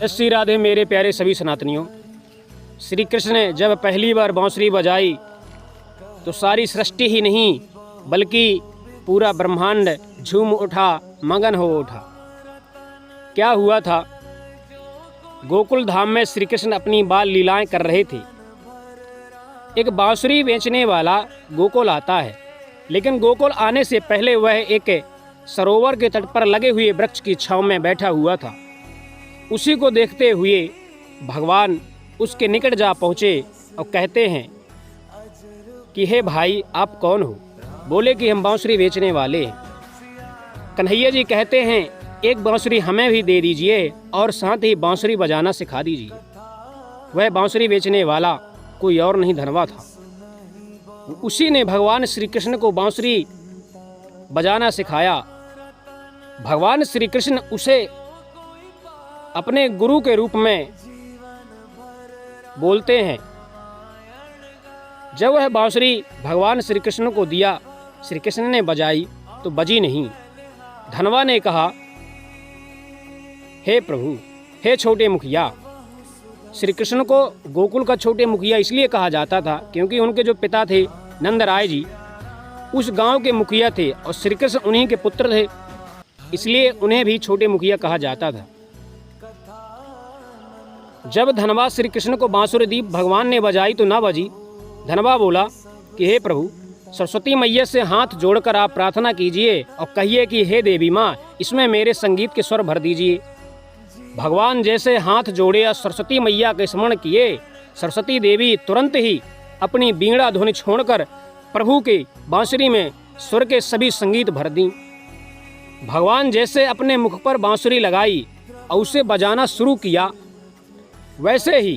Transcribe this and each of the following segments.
श्री राधे मेरे प्यारे सभी सनातनियों। श्री कृष्ण ने जब पहली बार बांसुरी बजाई तो सारी सृष्टि ही नहीं बल्कि पूरा ब्रह्मांड झूम उठा, मगन हो उठा। क्या हुआ था? गोकुल धाम में श्री कृष्ण अपनी बाल लीलाएं कर रहे थे। एक बांसुरी बेचने वाला गोकुल आता है, लेकिन गोकुल आने से पहले वह एक सरोवर के तट पर लगे हुए वृक्ष की छांव में बैठा हुआ था। उसी को देखते हुए भगवान उसके निकट जा पहुँचे और कहते हैं कि हे भाई, आप कौन हो? बोले कि हम बांसुरी बेचने वाले हैं। कन्हैया जी कहते हैं एक बांसुरी हमें भी दे दीजिए और साथ ही बांसुरी बजाना सिखा दीजिए। वह बांसुरी बेचने वाला कोई और नहीं, धनवा था। उसी ने भगवान श्री कृष्ण को बांसुरी बजाना सिखाया। भगवान श्री कृष्ण उसे अपने गुरु के रूप में बोलते हैं। जब वह बांसुरी भगवान श्री कृष्ण को दिया, श्री कृष्ण ने बजाई तो बजी नहीं। धनवा ने कहा, हे प्रभु, हे छोटे मुखिया। श्री कृष्ण को गोकुल का छोटे मुखिया इसलिए कहा जाता था क्योंकि उनके जो पिता थे नंदराय जी उस गांव के मुखिया थे और श्री कृष्ण उन्हीं के पुत्र थे, इसलिए उन्हें भी छोटे मुखिया कहा जाता था। जब धनवा श्री कृष्ण को बांसुरी दी, भगवान ने बजाई तो ना बजी। धनवा बोला कि हे प्रभु, सरस्वती मैया से हाथ जोड़कर आप प्रार्थना कीजिए और कहिए कि हे देवी माँ, इसमें मेरे संगीत के स्वर भर दीजिए। भगवान जैसे हाथ जोड़े और सरस्वती मैया के स्मरण किए, सरस्वती देवी तुरंत ही अपनी बीड़ा ध्वनि छोड़कर प्रभु के बांसुरी में स्वर के सभी संगीत भर दी। भगवान जैसे अपने मुख पर बांसुरी लगाई और उसे बजाना शुरू किया, वैसे ही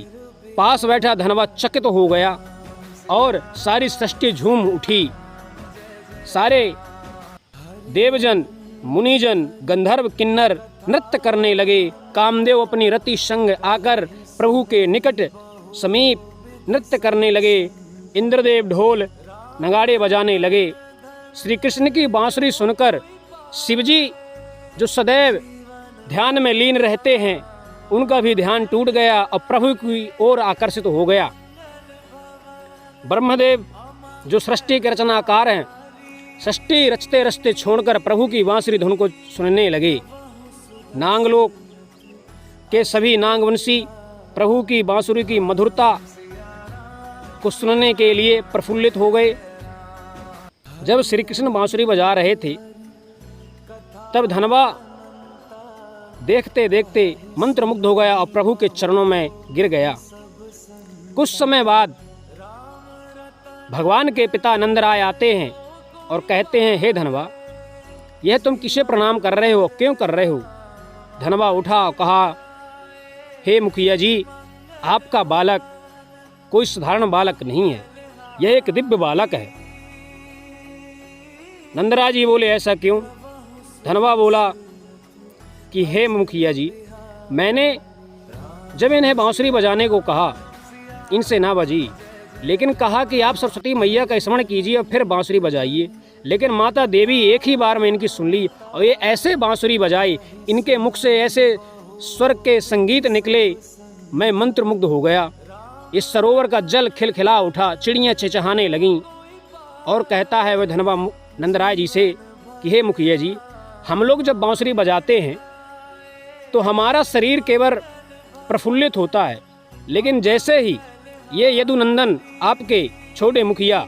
पास बैठा धनवा चकित हो गया और सारी सृष्टि झूम उठी। सारे देवजन, मुनिजन, गंधर्व, किन्नर नृत्य करने लगे। कामदेव अपनी रति संग आकर प्रभु के निकट समीप नृत्य करने लगे। इंद्रदेव ढोल नगाड़े बजाने लगे। श्री कृष्ण की बांसुरी सुनकर शिवजी जो सदैव ध्यान में लीन रहते हैं, उनका भी ध्यान टूट गया और प्रभु की ओर आकर्षित हो गया। ब्रह्मदेव जो सृष्टि के रचनाकार हैं, सृष्टि रचते रचते छोड़कर प्रभु की बांसुरी धुन को सुनने लगे। नागलोक के सभी नागवंशी प्रभु की बांसुरी की मधुरता को सुनने के लिए प्रफुल्लित हो गए। जब श्री कृष्ण बांसुरी बजा रहे थे, तब धनवा देखते देखते मंत्रमुग्ध हो गया और प्रभु के चरणों में गिर गया। कुछ समय बाद भगवान के पिता नंदराय आते हैं और कहते हैं, हे धनवा, यह तुम किसे प्रणाम कर रहे हो, क्यों कर रहे हो? धनवा उठा और कहा, हे मुखिया जी, आपका बालक कोई साधारण बालक नहीं है, यह एक दिव्य बालक है। नंदराय जी बोले, ऐसा क्यों? धनवा बोला कि हे मुखिया जी, मैंने जब इन्हें बांसुरी बजाने को कहा, इनसे ना बजी, लेकिन कहा कि आप सरस्वती मैया का स्मरण कीजिए और फिर बांसुरी बजाइए। लेकिन माता देवी एक ही बार में इनकी सुन ली और ये ऐसे बांसुरी बजाई, इनके मुख से ऐसे स्वर के संगीत निकले, मैं मंत्रमुग्ध हो गया। इस सरोवर का जल खिलखिला उठा, चिड़ियाँ चहचहाने लगीं। और कहता है वह धनवा नंदराय जी से कि हे मुखिया जी, हम लोग जब बांसुरी बजाते हैं तो हमारा शरीर केवल प्रफुल्लित होता है, लेकिन जैसे ही ये यदुनंदन आपके छोटे मुखिया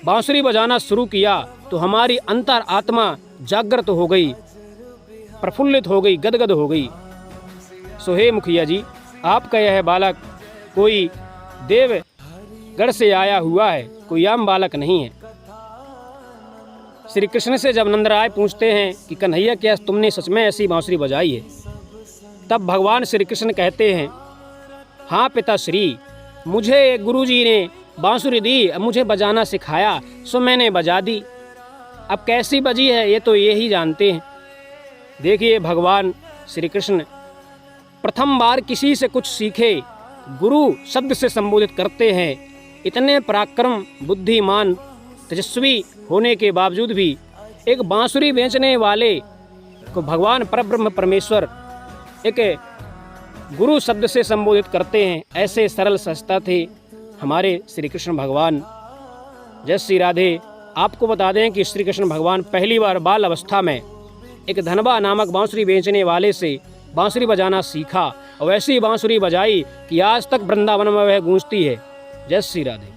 बांसुरी बजाना शुरू किया तो हमारी अंतर आत्मा जागृत हो गई, प्रफुल्लित हो गई, गदगद हो गई। सो हे मुखिया जी, आपका यह बालक कोई देवगढ़ से आया हुआ है, कोई आम बालक नहीं है। श्री कृष्ण से जब नंदराय पूछते हैं कि कन्हैया, क्या तुमने सच में ऐसी बांसुरी बजाई है? तब भगवान श्री कृष्ण कहते हैं, हाँ पिताश्री, मुझे गुरुजी ने बांसुरी दी, मुझे बजाना सिखाया, सो मैंने बजा दी। अब कैसी बजी है ये तो ये ही जानते हैं। देखिए, भगवान श्री कृष्ण प्रथम बार किसी से कुछ सीखे गुरु शब्द से संबोधित करते हैं। इतने पराक्रम, बुद्धिमान, तेजस्वी होने के बावजूद भी एक बांसुरी बेचने वाले को भगवान परब्रह्म परमेश्वर एक गुरु शब्द से संबोधित करते हैं, ऐसे सरल सहजता थे हमारे श्री कृष्ण भगवान। जय श्री राधे। आपको बता दें कि श्री कृष्ण भगवान पहली बार बाल अवस्था में एक धनबा नामक बांसुरी बेचने वाले से बांसुरी बजाना सीखा और वैसी बांसुरी बजाई कि आज तक वृंदावन में वह गूंजती है। जय श्री राधे।